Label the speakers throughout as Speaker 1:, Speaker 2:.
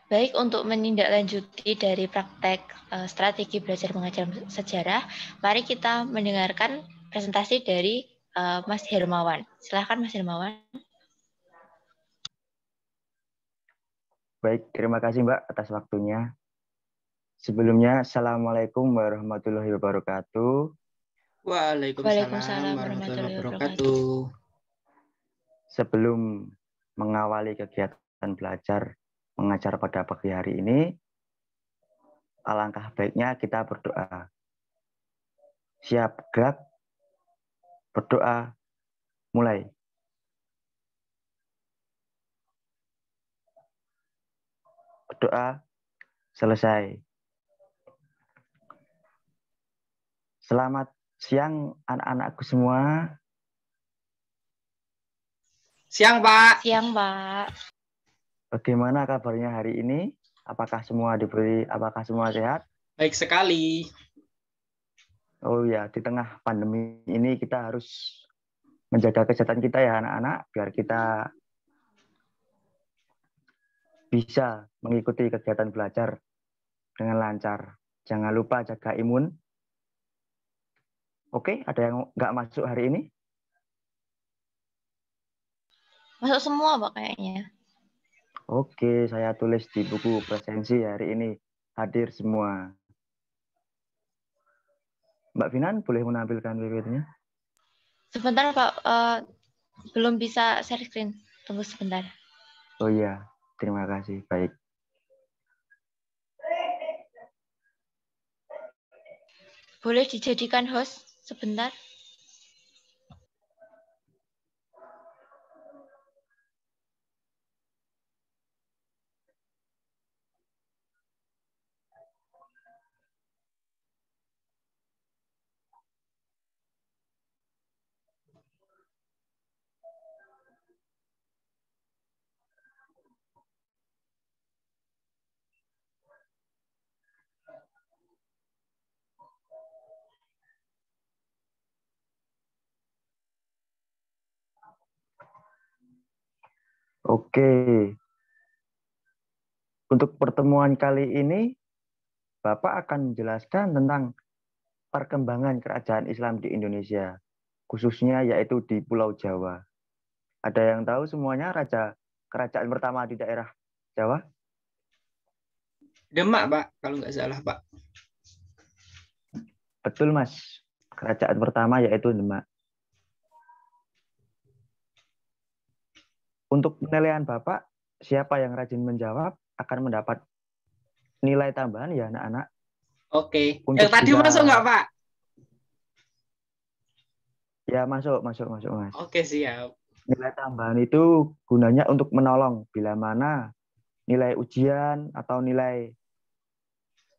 Speaker 1: Baik, untuk menindaklanjuti dari praktek strategi belajar mengajar sejarah, mari kita mendengarkan presentasi dari Mas Hermawan. Silakan Mas Hermawan.
Speaker 2: Baik, terima kasih Mbak atas waktunya. Sebelumnya, Assalamualaikum warahmatullahi wabarakatuh.
Speaker 3: Waalaikumsalam
Speaker 1: Waalaikumsalam
Speaker 3: warahmatullahi
Speaker 1: warahmatullahi wabarakatuh.
Speaker 3: wabarakatuh.
Speaker 2: Sebelum mengawali kegiatan belajar mengajar pada pagi hari ini, alangkah baiknya kita berdoa. Siap, gerak, berdoa, mulai. Berdoa, selesai. Selamat siang anak-anakku semua.
Speaker 3: Siang, Pak.
Speaker 1: Siang, Pak.
Speaker 2: Bagaimana kabarnya hari ini? Apakah semua sehat?
Speaker 3: Baik sekali.
Speaker 2: Oh ya, di tengah pandemi ini kita harus menjaga kesehatan kita ya anak-anak, biar kita bisa mengikuti kegiatan belajar dengan lancar. Jangan lupa jaga imun. Oke, ada yang nggak masuk hari ini?
Speaker 1: Masuk semua, Pak, kayaknya.
Speaker 2: Oke, saya tulis di buku presensi hari ini. Hadir semua. Mbak Finan, boleh menampilkan PPT-nya?
Speaker 1: Sebentar, Pak. Belum bisa share screen. Tunggu sebentar.
Speaker 2: Oh iya, terima kasih. Baik.
Speaker 1: Boleh dijadikan host sebentar?
Speaker 2: Oke. Untuk pertemuan kali ini, Bapak akan menjelaskan tentang perkembangan kerajaan Islam di Indonesia, khususnya yaitu di Pulau Jawa. Ada yang tahu semuanya kerajaan pertama di daerah Jawa?
Speaker 3: Demak, Pak, kalau nggak salah, Pak.
Speaker 2: Betul, Mas. Kerajaan pertama yaitu Demak. Untuk penilaian Bapak, siapa yang rajin menjawab akan mendapat nilai tambahan ya anak-anak.
Speaker 3: Oke. Yang
Speaker 2: Untuk
Speaker 3: tadi
Speaker 2: bisa
Speaker 3: masuk nggak, Pak?
Speaker 2: ya masuk Mas.
Speaker 3: Oke, siap.
Speaker 2: Nilai tambahan itu gunanya untuk menolong bila mana nilai ujian atau nilai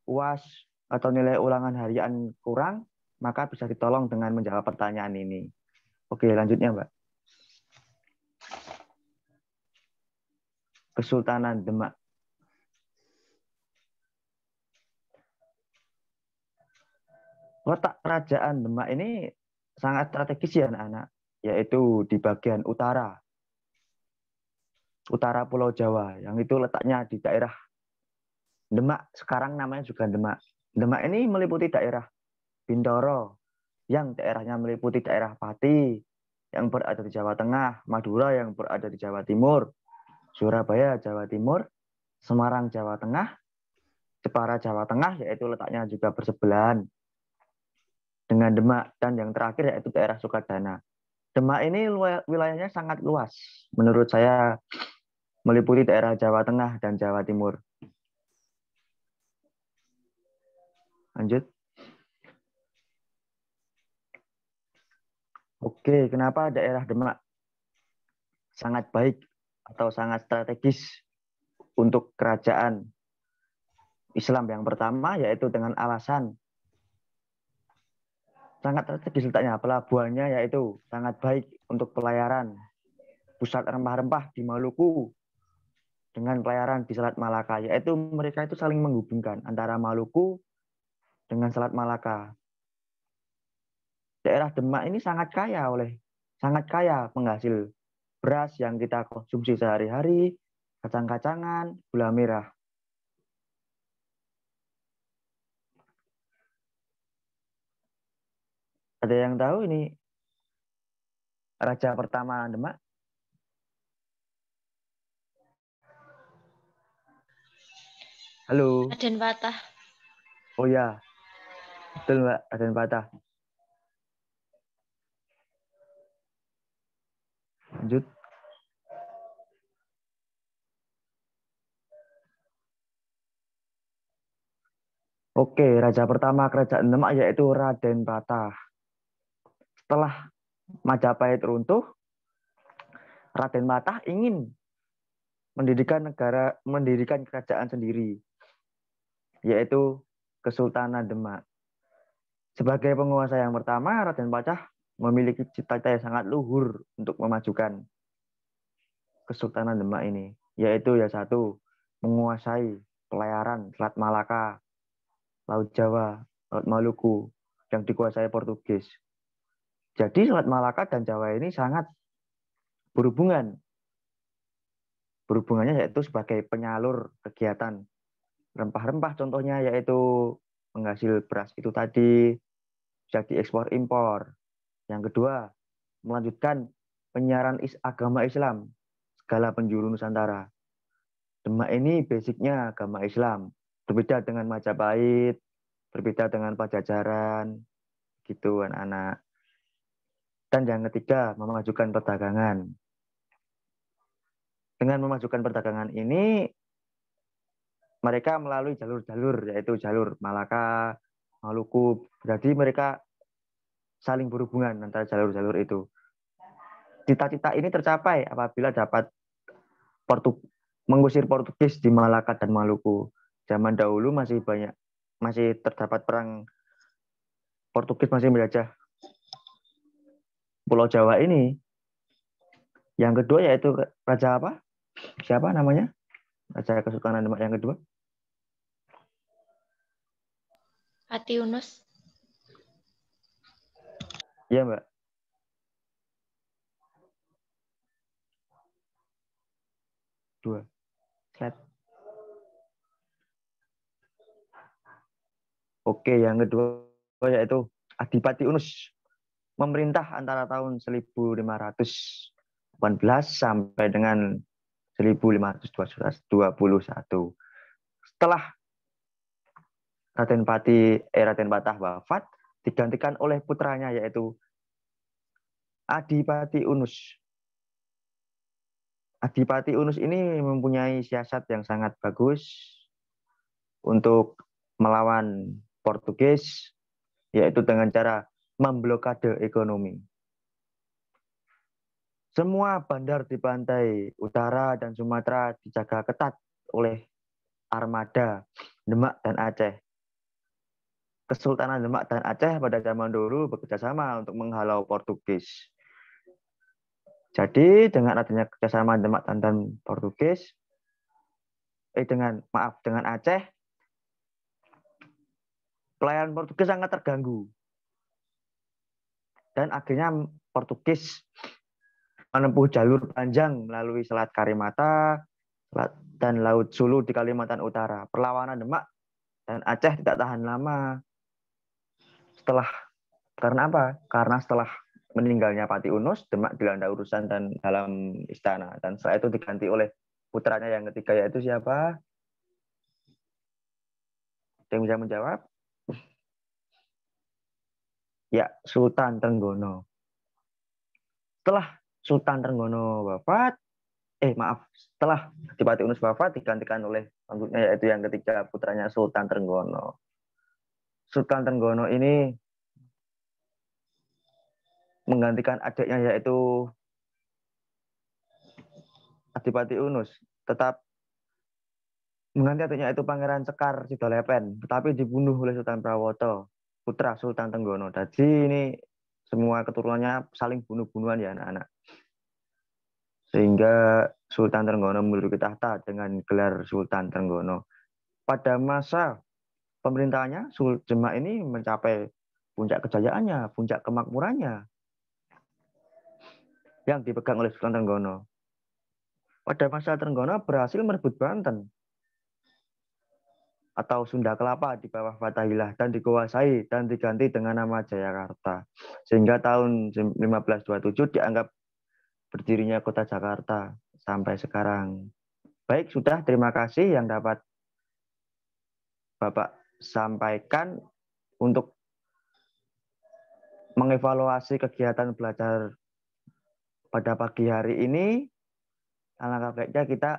Speaker 2: UAS atau nilai ulangan harian kurang, maka bisa ditolong dengan menjawab pertanyaan ini. Oke, lanjutnya, Mbak. Kesultanan Demak. Letak kerajaan Demak ini sangat strategis ya anak-anak, yaitu di bagian utara Pulau Jawa, yang itu letaknya di daerah Demak, sekarang namanya juga Demak. Demak ini meliputi daerah Bintoro, yang daerahnya meliputi daerah Pati, yang berada di Jawa Tengah, Madura yang berada di Jawa Timur, Surabaya, Jawa Timur, Semarang, Jawa Tengah, Jepara, Jawa Tengah, yaitu letaknya juga bersebelahan dengan Demak, dan yang terakhir yaitu daerah Sukadana. Demak ini wilayahnya sangat luas. Menurut saya meliputi daerah Jawa Tengah dan Jawa Timur. Lanjut. Oke, kenapa daerah Demak sangat baik atau sangat strategis untuk kerajaan Islam? Yang pertama yaitu dengan alasan sangat strategis letaknya, pelabuhannya yaitu sangat baik untuk pelayaran. Pusat rempah-rempah di Maluku dengan pelayaran di Selat Malaka, yaitu mereka itu saling menghubungkan antara Maluku dengan Selat Malaka. Daerah Demak ini sangat kaya penghasil beras yang kita konsumsi sehari-hari, kacang-kacangan, gula merah. Ada yang tahu ini raja pertama Demak? Halo.
Speaker 1: Raden Patah.
Speaker 2: Oh ya, betul Mbak, Raden Patah. Lanjut. Oke, raja pertama kerajaan Demak yaitu Raden Patah. Setelah Majapahit runtuh, Raden Patah ingin mendirikan kerajaan sendiri, yaitu Kesultanan Demak. Sebagai penguasa yang pertama, Raden Patah memiliki cita-cita yang sangat luhur untuk memajukan Kesultanan Demak ini, yaitu ya satu, menguasai pelayaran Selat Malaka, Laut Jawa, Laut Maluku yang dikuasai Portugis. Jadi Selat Malaka dan Jawa ini sangat berhubungan. Berhubungannya yaitu sebagai penyalur kegiatan rempah-rempah, contohnya yaitu penghasil beras itu tadi bisa diekspor impor. Yang kedua, melanjutkan penyiaran agama Islam segala penjuru Nusantara. Demak ini basicnya agama Islam, berbeda dengan Majapahit, berbeda dengan Pajajaran, gitu anak-anak. Dan yang ketiga, memajukan perdagangan. Dengan memajukan perdagangan ini, mereka melalui jalur-jalur, yaitu jalur Malaka, Maluku. Jadi mereka saling berhubungan antara jalur-jalur itu. Cita-cita ini tercapai apabila dapat mengusir Portugis di Malaka dan Maluku. Zaman dahulu masih terdapat perang Portugis masih menjajah Pulau Jawa ini. Yang kedua yaitu Raja apa? Siapa namanya? Raja Kesultanan Demak yang kedua?
Speaker 1: Pati Yunus.
Speaker 2: Iya, Mbak. Dua. Slide. Oke, yang kedua yaitu Adipati Unus. Memerintah antara tahun 1518 sampai dengan 1521. Setelah Raden Patah wafat, digantikan oleh putranya yaitu Adipati Unus. Adipati Unus ini mempunyai siasat yang sangat bagus untuk melawan Portugis, yaitu dengan cara memblokade ekonomi. Semua bandar di pantai utara dan Sumatera dijaga ketat oleh armada Demak dan Aceh. Kesultanan Demak dan Aceh pada zaman dulu bekerjasama untuk menghalau Portugis. Jadi dengan adanya kerjasama Demak dan Portugis, dengan Aceh, pelayaran Portugis sangat terganggu. Dan akhirnya Portugis menempuh jalur panjang melalui Selat Karimata dan Laut Sulu di Kalimantan Utara. Perlawanan Demak dan Aceh tidak tahan lama. Karena apa? Karena setelah meninggalnya Pati Unus, Demak dilanda urusan dan dalam istana. Dan setelah itu diganti oleh putranya yang ketiga, yaitu siapa? Ada yang bisa menjawab? Ya, Sultan Trenggono. Setelah Sultan Trenggono wafat, setelah Adipati Unus wafat digantikan oleh yaitu yang ketiga putranya Sultan Trenggono. Sultan Trenggono ini menggantikan adiknya yaitu Adipati Unus, tetap mengganti adiknya itu Pangeran Sekar Sidolepen, tetapi dibunuh oleh Sultan Prawoto, putra Sultan Trenggono. Jadi ini semua keturunannya saling bunuh-bunuhan ya anak-anak. Sehingga Sultan Trenggono menduduki tahta dengan gelar Sultan Trenggono. Pada masa pemerintahannya, Demak ini mencapai puncak kejayaannya, puncak kemakmurannya yang dipegang oleh Sultan Trenggono. Pada masa Trenggono berhasil merebut Banten. atau Sunda Kelapa di bawah Fathahilah dan dikuasai dan diganti dengan nama Jayakarta. Sehingga tahun 1527 dianggap berdirinya kota Jakarta sampai sekarang. Baik, sudah, terima kasih yang dapat Bapak sampaikan untuk mengevaluasi kegiatan belajar pada pagi hari ini. Alangkah baiknya kita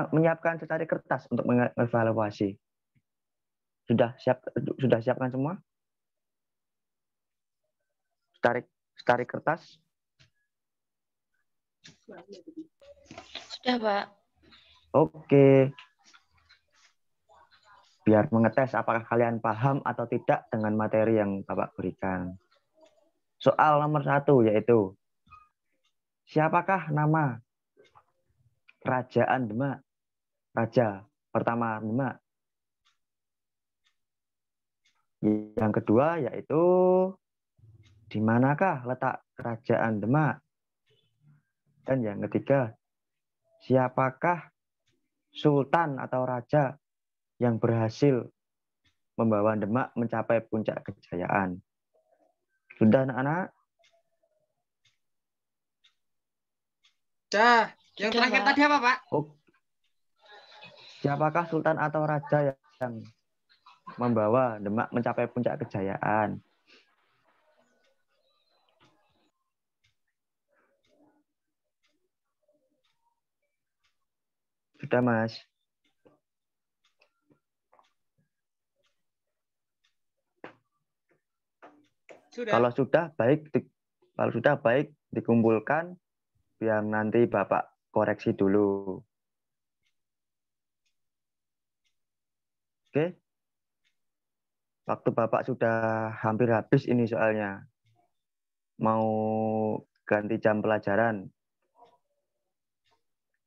Speaker 2: menyiapkan secari kertas untuk mengevaluasi. Sudah siapkan semua? Secari kertas?
Speaker 1: Sudah, Pak.
Speaker 2: Oke. Biar mengetes apakah kalian paham atau tidak dengan materi yang Bapak berikan. Soal nomor 1 yaitu, siapakah nama Kerajaan Demak? Raja pertama Demak. Yang kedua yaitu, di manakah letak Kerajaan Demak? Dan yang ketiga, siapakah sultan atau raja yang berhasil membawa Demak mencapai puncak kejayaan? Sudah, anak-anak?
Speaker 3: Dah. Yang
Speaker 1: Sudah,
Speaker 3: terakhir
Speaker 1: Pak.
Speaker 3: tadi apa, Pak?
Speaker 2: Oh, siapakah sultan atau raja yang membawa Demak mencapai puncak kejayaan? Sudah, Mas?
Speaker 3: Sudah.
Speaker 2: Kalau sudah baik dikumpulkan biar nanti Bapak koreksi dulu. Oke? Waktu Bapak sudah hampir habis ini soalnya. Mau ganti jam pelajaran.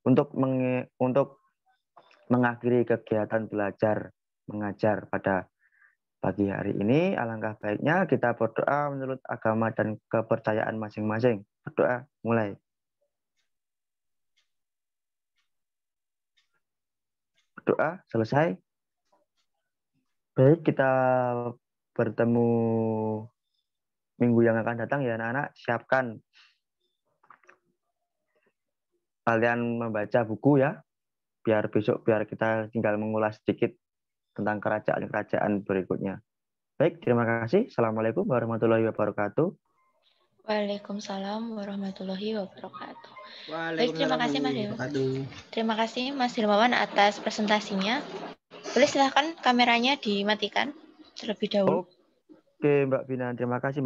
Speaker 2: Untuk mengakhiri kegiatan belajar mengajar pada pagi hari ini, alangkah baiknya kita berdoa menurut agama dan kepercayaan masing-masing. Berdoa, mulai. Berdoa, selesai. Baik, kita bertemu minggu yang akan datang ya anak-anak. Siapkan kalian membaca buku ya. Biar kita tinggal mengulas sedikit tentang kerajaan-kerajaan berikutnya. Baik, terima kasih. Assalamualaikum warahmatullahi wabarakatuh.
Speaker 1: Waalaikumsalam warahmatullahi wabarakatuh. Baik,
Speaker 3: Waalaikumsalam
Speaker 1: terima kasih Mas
Speaker 3: warahmatullahi wabarakatuh.
Speaker 1: Terima kasih Mas Hermawan atas presentasinya. Boleh silahkan kameranya dimatikan terlebih dahulu.
Speaker 2: Oke, Mbak Bina. Terima kasih, Mbak.